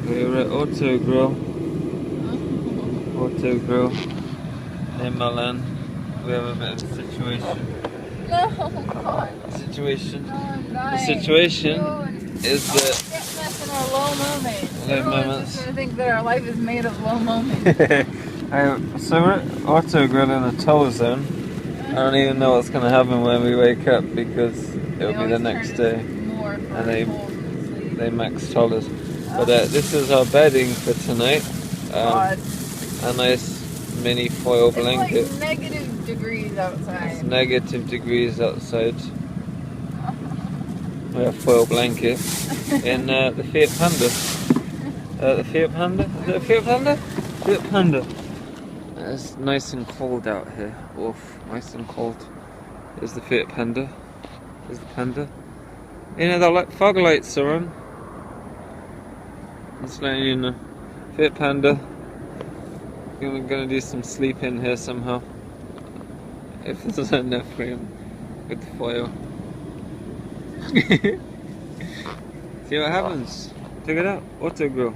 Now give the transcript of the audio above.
We're at Autogrill in Milan. We have a bit of a situation. No, God. Situation. No, I'm The dying. situation Dude. is that Getting us in our low moments. Low Everyone's moments. just gonna think that our life is made of low moments. so we're at Autogrill in a toll zone. I don't even know what's going to happen when we wake up because it'll be the next day, and they max told us. But this is our bedding for tonight. A nice mini foil blanket. It's like negative degrees outside. It's negative degrees outside. We have a foil blanket in the Fiat Panda. The Fiat Panda? Is it a Fiat Panda? Fiat Panda. It's nice and cold out here. Oof, nice and cold. There's the Fiat Panda. There's the Panda. You know, the fog lights are on. Just letting you know. Fiat Panda. We're gonna do some sleeping here somehow. If there's enough room with the foil. See what happens. Check it out. Autogrill.